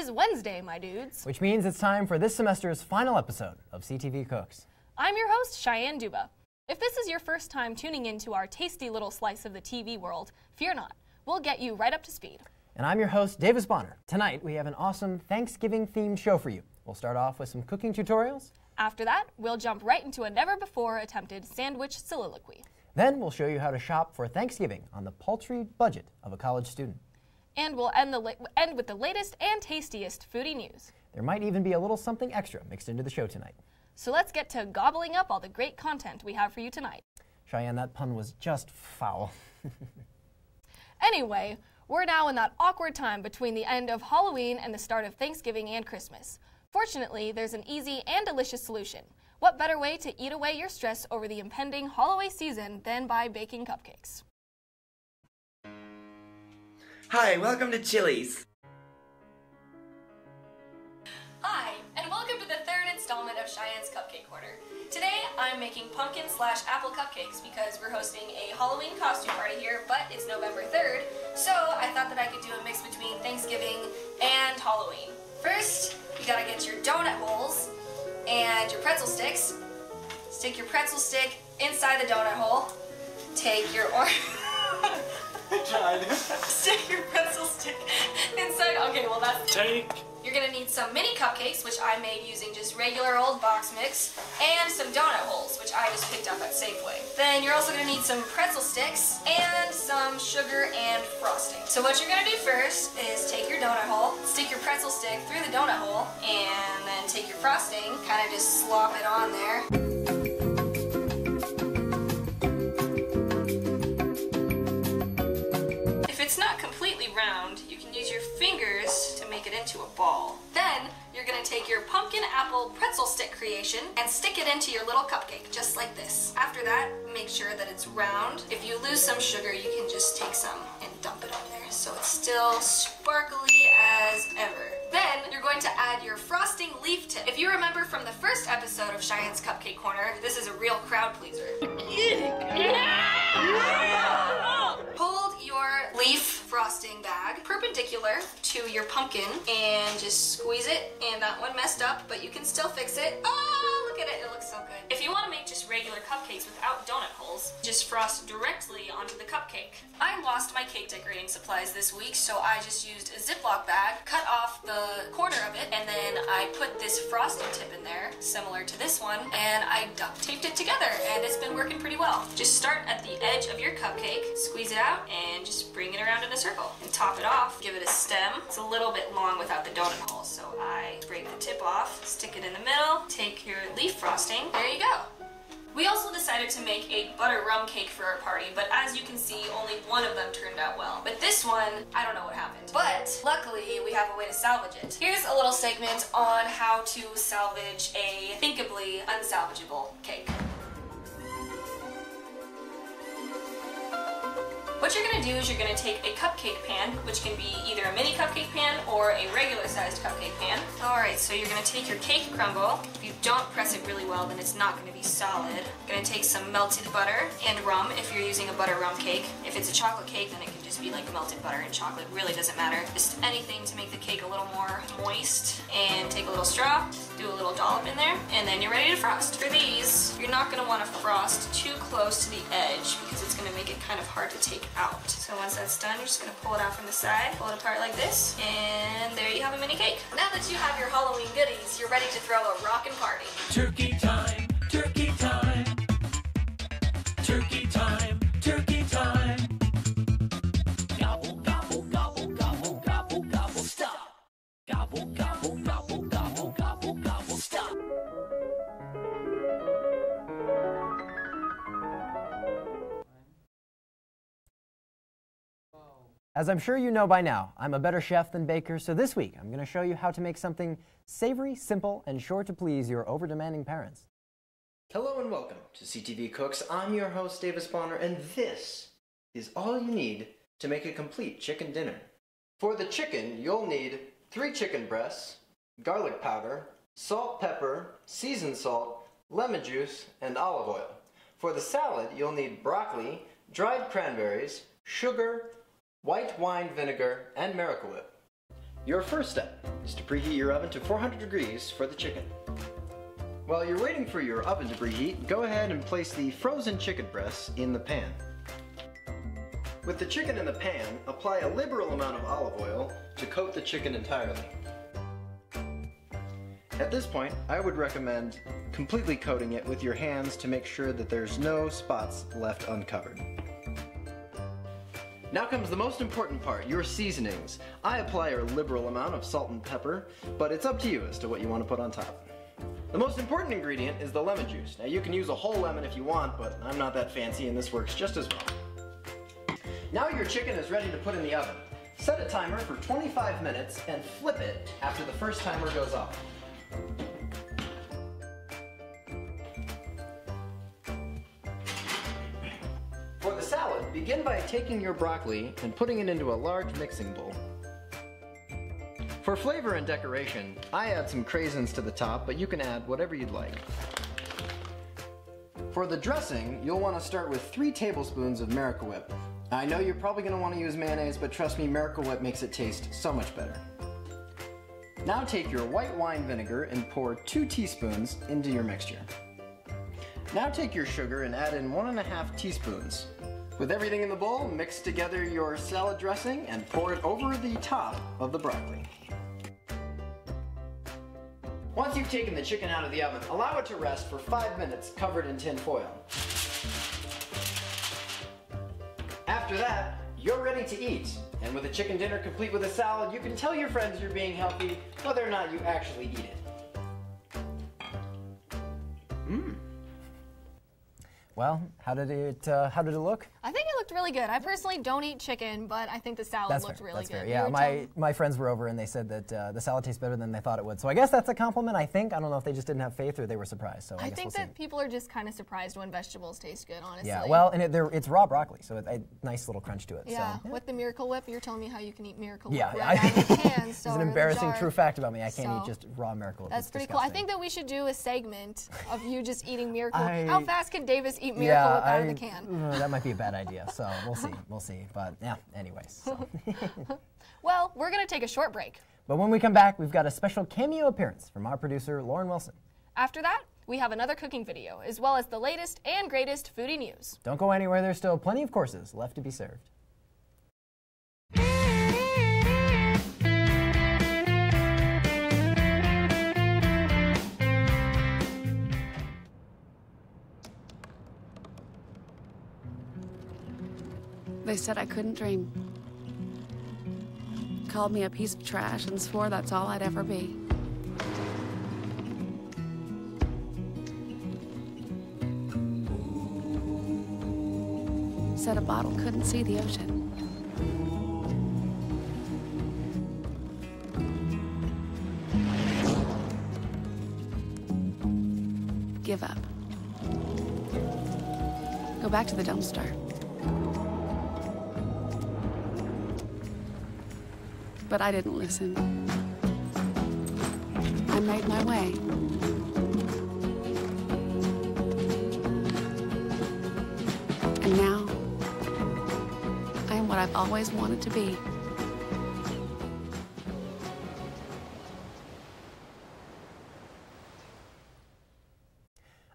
is Wednesday, my dudes. Which means it's time for this semester's final episode of CTV Cooks. I'm your host, Cheyenne Duba. If this is your first time tuning into our tasty little slice of the TV world, fear not. We'll get you right up to speed. And I'm your host, Davis Bonner. Tonight, we have an awesome Thanksgiving-themed show for you. We'll start off with some cooking tutorials. After that, we'll jump right into a never-before-attempted sandwich soliloquy. Then we'll show you how to shop for Thanksgiving on the paltry budget of a college student. And we'll end with the latest and tastiest foodie news. There might even be a little something extra mixed into the show tonight. So let's get to gobbling up all the great content we have for you tonight. Cheyenne, that pun was just foul. Anyway, we're now in that awkward time between the end of Halloween and the start of Thanksgiving and Christmas. Fortunately, there's an easy and delicious solution. What better way to eat away your stress over the impending Halloween season than by baking cupcakes? Hi, welcome to Chili's. Hi, and welcome to the third installment of Cheyenne's Cupcake Corner. Today, I'm making pumpkin/apple cupcakes because we're hosting a Halloween costume party here, but it's November 3rd, so I thought that I could do a mix between Thanksgiving and Halloween. First, you gotta get your donut holes and your pretzel sticks. Stick your pretzel stick inside the donut hole. Take your stick your pretzel stick inside. Okay, well that's... You're gonna need some mini cupcakes, which I made using just regular old box mix, and some donut holes, which I just picked up at Safeway. Then you're also gonna need some pretzel sticks and some sugar and frosting. So what you're gonna do first is take your donut hole, stick your pretzel stick through the donut hole, and then take your frosting, kind of just slop it on there. If it's not completely round, you can use your fingers to make it into a ball. Then you're gonna take your pumpkin apple pretzel stick creation and stick it into your little cupcake, just like this. After that, make sure that it's round. If you lose some sugar, you can just take some and dump it on there so it's still sparkly as ever. Then you're going to add your frosting leaf tip. If you remember from the first episode of Cheyenne's Cupcake Corner, this is a real crowd pleaser. Hold your leaf frosting bag perpendicular to your pumpkin and just squeeze it. And that one messed up, but you can still fix it. Oh, look at it, it looks so good. If you want to make just regular cupcakes without donut holes, just frost directly onto the cupcake. I lost my cake decorating supplies this week, so I just used a Ziploc bag, cut off the corner of it, and then I put this frosting tip in there, similar to this one, and I duct taped it together, and it's been working pretty well. Just start at the edge of your cupcake, squeeze it out, and just bring it around in a circle. And top it off, give it a stem. It's a little bit long without the donut hole, so I break the tip off, stick it in the middle, take your leaf frosting, there you go. We also decided to make a butter rum cake for our party, but as you can see, only one of them turned out well. But this one, I don't know what happened. But luckily, we have a way to salvage it. Here's a little segment on how to salvage a thinkably unsalvageable cake. What you're gonna do is you're gonna take a cupcake pan, which can be either a mini cupcake pan or a regular sized cupcake pan. Alright, so you're gonna take your cake crumble. If you don't press it really well, then it's not gonna be solid. You're gonna take some melted butter and rum if you're using a butter rum cake. If it's a chocolate cake, then it can just be like melted butter and chocolate, really doesn't matter. Just anything to make the cake a little more moist. And take a little straw, do a little dollop in there, and then you're ready to frost. For these, you're not gonna wanna frost too close to the edge because it's gonna make it kind of hard to take out. So once that's done, you're just gonna pull it out from the side, pull it apart like this, and there you have a mini cake. Now that you have your Halloween goodies, you're ready to throw a rockin' party. Turkey time, turkey time, turkey time, turkey time. Gobble, gobble, gobble, gobble, gobble, gobble, stop. Gobble, gobble, gobble, gobble, gobble, gobble, stop. As I'm sure you know by now, I'm a better chef than baker, so this week I'm going to show you how to make something savory, simple, and sure to please your over-demanding parents. Hello and welcome to CTV Cooks. I'm your host, Davis Bonner, and this is all you need to make a complete chicken dinner. For the chicken, you'll need 3 chicken breasts, garlic powder, salt, pepper, seasoned salt, lemon juice, and olive oil. For the salad, you'll need broccoli, dried cranberries, sugar, white wine vinegar, and Miracle Whip. Your first step is to preheat your oven to 400 degrees for the chicken. While you're waiting for your oven to preheat, go ahead and place the frozen chicken breasts in the pan. With the chicken in the pan, apply a liberal amount of olive oil to coat the chicken entirely. At this point, I would recommend completely coating it with your hands to make sure that there's no spots left uncovered. Now comes the most important part, your seasonings. I apply a liberal amount of salt and pepper, but it's up to you as to what you want to put on top. The most important ingredient is the lemon juice. Now you can use a whole lemon if you want, but I'm not that fancy and this works just as well. Now your chicken is ready to put in the oven. Set a timer for 25 minutes and flip it after the first timer goes off. For the salad, begin by taking your broccoli and putting it into a large mixing bowl. For flavor and decoration, I add some craisins to the top, but you can add whatever you'd like. For the dressing, you'll want to start with 3 tablespoons of Miracle Whip. I know you're probably going to want to use mayonnaise, but trust me, Miracle Whip makes it taste so much better. Now take your white wine vinegar and pour 2 teaspoons into your mixture. Now take your sugar and add in 1½ teaspoons. With everything in the bowl, mix together your salad dressing and pour it over the top of the broccoli. Once you've taken the chicken out of the oven, allow it to rest for 5 minutes covered in tin foil. After that, you're ready to eat. And with a chicken dinner complete with a salad, you can tell your friends you're being healthy, whether or not you actually eat it. Well, how did it look? I think it looked really good. I personally don't eat chicken, but I think the salad looked really good. Fair. Yeah, my friends were over and they said that the salad tastes better than they thought it would. So I guess that's a compliment, I think. I don't know if they just didn't have faith or they were surprised. So I guess think that people are just kind of surprised when vegetables taste good, honestly. Yeah, well, and it's raw broccoli, so a nice little crunch to it. Yeah, so, yeah. With the Miracle Whip, you're telling me how you can eat Miracle Whip right out of the can. It's an embarrassing true fact about me. I can't eat just raw Miracle Whip. That's pretty cool. I think that we should do a segment of you just eating Miracle Whip. How fast can Davis eat Miracle Whip out of the can? That might be a bad idea, so we'll see. But yeah, anyways. So. Well, we're going to take a short break. But when we come back, we've got a special cameo appearance from our producer, Lauren Willson. After that, we have another cooking video, as well as the latest and greatest foodie news. Don't go anywhere, there's still plenty of courses left to be served. They said I couldn't dream. Called me a piece of trash and swore that's all I'd ever be. Said a bottle couldn't see the ocean. Give up. Go back to the dumpster. But I didn't listen. I made my way. And now, I am what I've always wanted to be.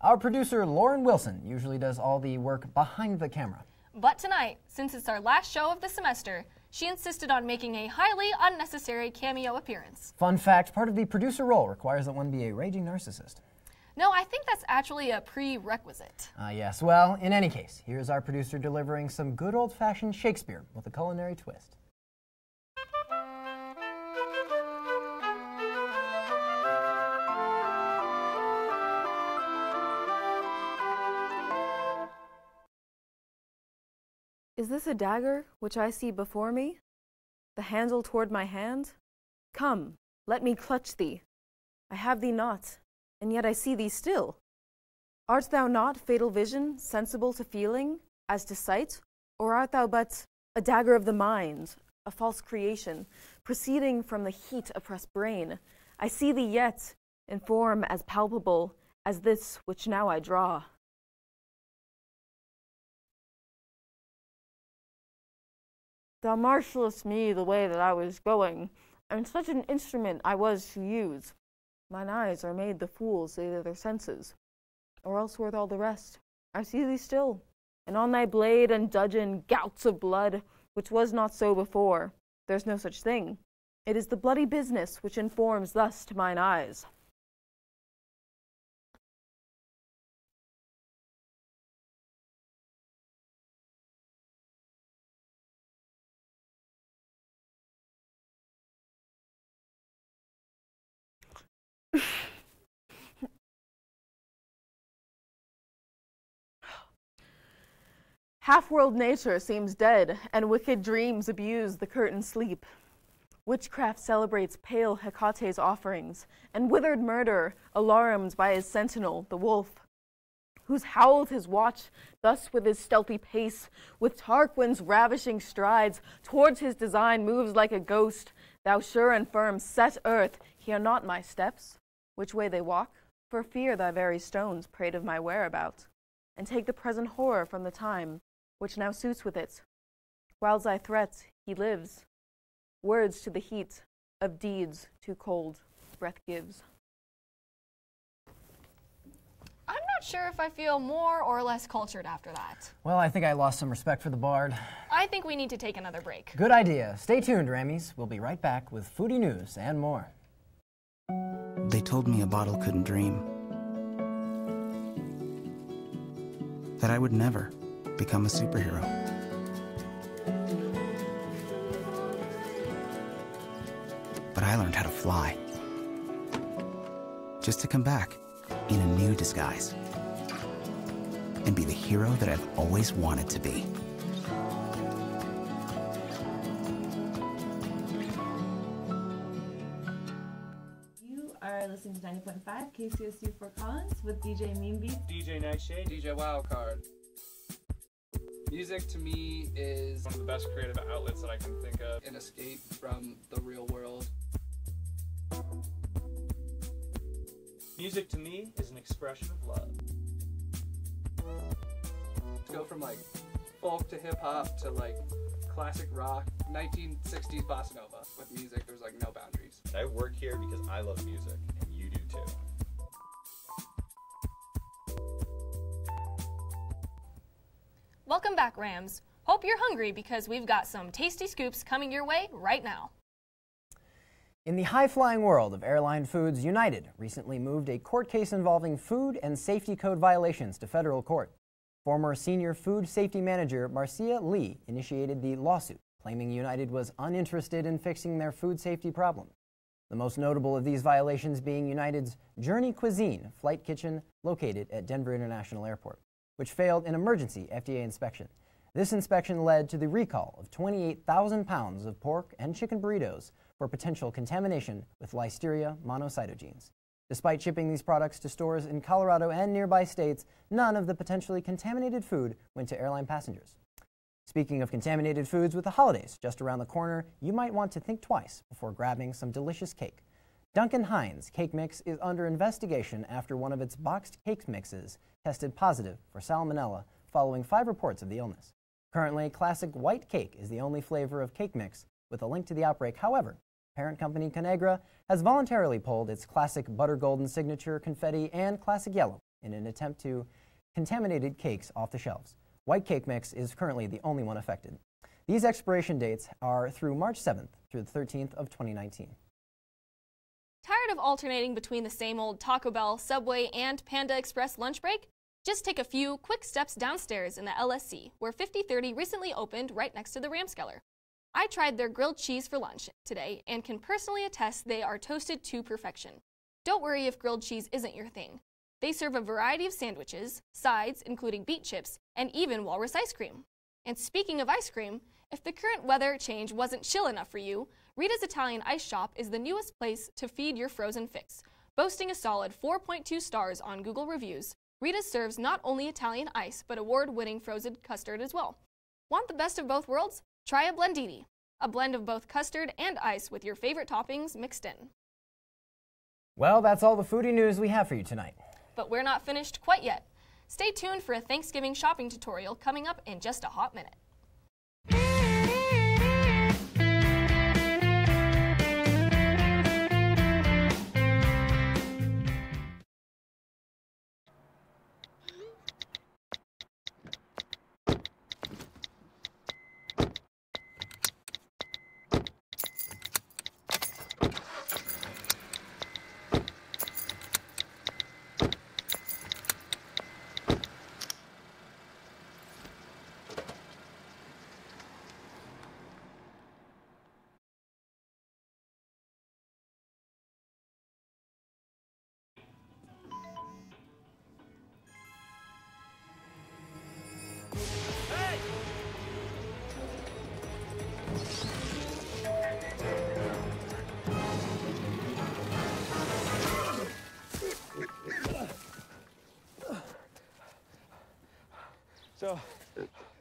Our producer, Lauren Willson, usually does all the work behind the camera. But tonight, since it's our last show of the semester, she insisted on making a highly unnecessary cameo appearance. Fun fact, part of the producer role requires that one be a raging narcissist. No, I think that's actually a prerequisite. Yes. Well, in any case, here's our producer delivering some good old-fashioned Shakespeare with a culinary twist. Is this a dagger which I see before me? The handle toward my hand? Come, let me clutch thee. I have thee not, and yet I see thee still. Art thou not, fatal vision, sensible to feeling, as to sight? Or art thou but a dagger of the mind, a false creation, proceeding from the heat-oppressed brain? I see thee yet, in form as palpable as this which now I draw. Thou marshalest me the way that I was going. and such an instrument I was to use. Mine eyes are made the fools say to their senses, or else worth all the rest. I see thee still, and on thy blade and dudgeon gouts of blood, which was not so before. There's no such thing. It is the bloody business which informs thus to mine eyes. Half-world nature seems dead, and wicked dreams abuse the curtained sleep. Witchcraft celebrates pale Hecate's offerings, and withered murder alarmed by his sentinel, the wolf, who's howled his watch, thus with his stealthy pace, with Tarquin's ravishing strides, towards his design moves like a ghost. Thou sure and firm set earth, hear not my steps, which way they walk, for fear thy very stones prate of my whereabout, and take the present horror from the time, which now suits with it. Whiles I threat, he lives. Words to the heat, of deeds too cold, breath gives. I'm not sure if I feel more or less cultured after that. Well, I think I lost some respect for the bard. I think we need to take another break. Good idea. Stay tuned, Rammies. We'll be right back with foodie news and more. They told me a bottle couldn't dream. That I would never become a superhero. But I learned how to fly. Just to come back in a new disguise. And be the hero that I've always wanted to be. You are listening to 90.5 KCSU Fort Collins with DJ Mean Beats, DJ Nightshade, DJ Wildcard. Music to me is one of the best creative outlets that I can think of. An escape from the real world. Music to me is an expression of love. To go from like folk to hip hop to like classic rock, 1960s bossa nova. With music, there's like no boundaries. I work here because I love music, and you do too. Welcome back, Rams. Hope you're hungry because we've got some tasty scoops coming your way right now. In the high-flying world of airline foods, United recently moved a court case involving food and safety code violations to federal court. Former senior food safety manager Marcia Lee initiated the lawsuit, claiming United was uninterested in fixing their food safety problem. The most notable of these violations being United's Journey Cuisine flight kitchen located at Denver International Airport, which failed an emergency FDA inspection. This inspection led to the recall of 28,000 pounds of pork and chicken burritos for potential contamination with Listeria monocytogenes. Despite shipping these products to stores in Colorado and nearby states, none of the potentially contaminated food went to airline passengers. Speaking of contaminated foods, with the holidays just around the corner, you might want to think twice before grabbing some delicious cake. Duncan Hines Cake Mix is under investigation after one of its boxed cake mixes tested positive for salmonella following 5 reports of the illness. Currently, classic white cake is the only flavor of cake mix with a link to the outbreak. However, parent company Conagra has voluntarily pulled its classic butter golden signature confetti and classic yellow in an attempt to contaminated cakes off the shelves. White cake mix is currently the only one affected. These expiration dates are through March 7th through the 13th of 2019. Tired of alternating between the same old Taco Bell, Subway, and Panda Express lunch break? Just take a few quick steps downstairs in the LSC, where 5030 recently opened right next to the Ramskeller. I tried their grilled cheese for lunch today and can personally attest they are toasted to perfection. Don't worry if grilled cheese isn't your thing. They serve a variety of sandwiches, sides including beet chips, and even walrus ice cream. And speaking of ice cream, if the current weather change wasn't chill enough for you, Rita's Italian Ice Shop is the newest place to feed your frozen fix. Boasting a solid 4.2 stars on Google reviews, Rita's serves not only Italian ice, but award-winning frozen custard as well. Want the best of both worlds? Try a blendini, a blend of both custard and ice with your favorite toppings mixed in. Well, that's all the foodie news we have for you tonight. But we're not finished quite yet. Stay tuned for a Thanksgiving shopping tutorial coming up in just a hot minute.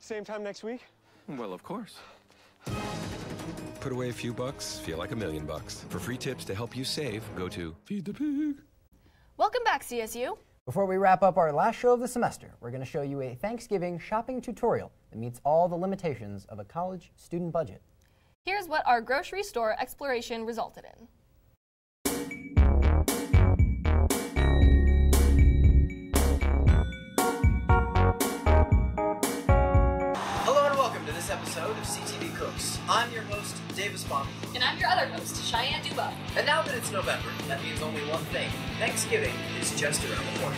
Same time next week? Well, of course. Put away a few bucks, feel like $1 million. For free tips to help you save, go to Feed the Pig. Welcome back, CSU. Before we wrap up our last show of the semester, we're going to show you a Thanksgiving shopping tutorial that meets all the limitations of a college student budget. Here's what our grocery store exploration resulted in. Hello and welcome to this episode of CTV Cooks. I'm your host, Davis Bond. And I'm your other host, Cheyenne Duba. And now that it's November, that means only one thing. Thanksgiving is just around the corner.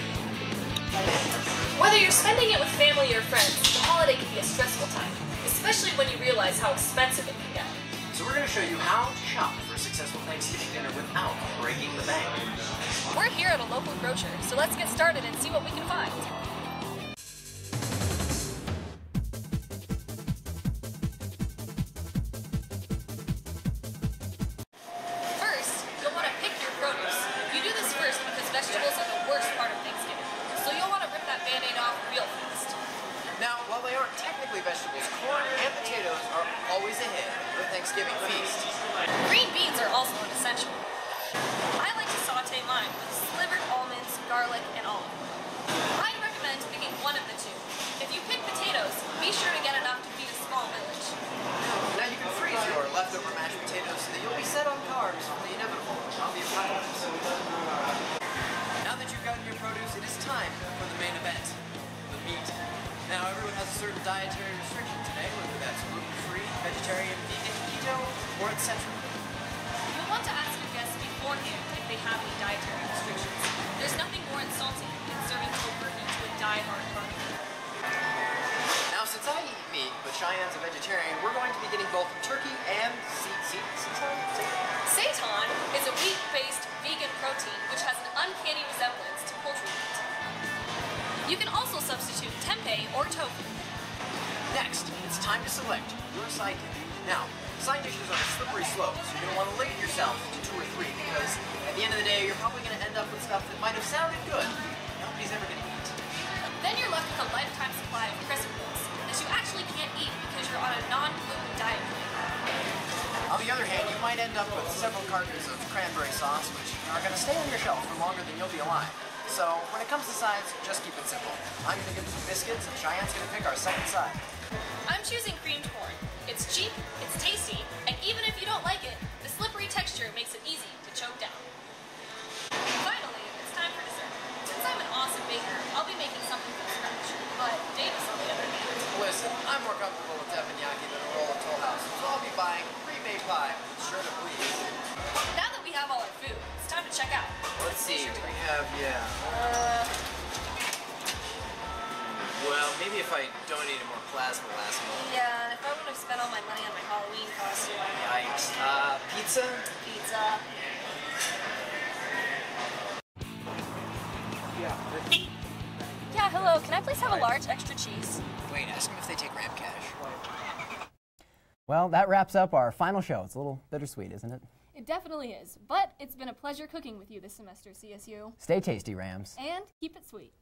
Whether you're spending it with family or friends, the holiday can be a stressful time, especially when you realize how expensive it can get. So we're going to show you how to shop for a successful Thanksgiving dinner without breaking the bank. We're here at a local grocer, so let's get started and see what we can find. First, you'll want to pick your produce. You do this first because vegetables are the worst part of Thanksgiving, so you'll want to rip that Band-Aid off real fast. Now, while they aren't technically vegetables, corn and potatoes are always a hit for a Thanksgiving feast. Green beans are also an essential. I like to saute mine with slivered almonds, garlic, and olive oil. I recommend picking one of the two. If you pick potatoes, be sure to get enough to feed a small village. Now you can freeze your leftover mashed potatoes so that you'll be set on carbs for the inevitable zombie apocalypse. Now that you've gotten your produce, it is time for the main event, the meat. Now everyone has a certain dietary restriction today, whether that's gluten-free, vegetarian, vegan, keto, or etc. You'll want to ask your guests beforehand if they have any dietary restrictions. There's nothing more insulting than serving turkey to a die-hard carnivore. Now since I eat meat, but Cheyenne's a vegetarian, we're going to be getting both turkey and Seitan is a wheat-based vegan protein which has an uncanny resemblance to poultry meat. You can also substitute tempeh or tofu. Next, it's time to select your side dish. Now, side dishes are a slippery slope, so you're going to want to limit yourself to 2 or 3 because at the end of the day, you're probably going to end up with stuff that might have sounded good, nobody's ever going to eat. Then you're left with a lifetime supply of Crispables that you actually can't eat because you're on a non-gluten diet plan. On the other hand, you might end up with several cartons of cranberry sauce, which are going to stay on your shelf for longer than you'll be alive. So, when it comes to sides, just keep it simple. I'm going to give some biscuits, and Cheyenne's going to pick our second side. I'm choosing creamed corn. It's cheap, it's tasty, and even if you don't like it, the slippery texture makes it easy to choke down. Finally, it's time for dessert. Since I'm an awesome baker, I'll be making something from scratch. But Davis, on the other hand... Listen, I'm more comfortable with teppanyaki than a roll of Toll House, so I'll be buying pre-made pie. Sure to please. Now that we have all our food, it's time to check out. Let's see, we have, well, maybe if I donated more plasma last month. Yeah, and if I would have spent all my money on my Halloween costume. Yikes. Pizza? Pizza. Yeah, hello, can I please have a large extra cheese? Wait, ask them if they take ramp cash. Well, that wraps up our final show. It's a little bittersweet, isn't it? It definitely is, but it's been a pleasure cooking with you this semester, CSU. Stay tasty, Rams. And keep it sweet.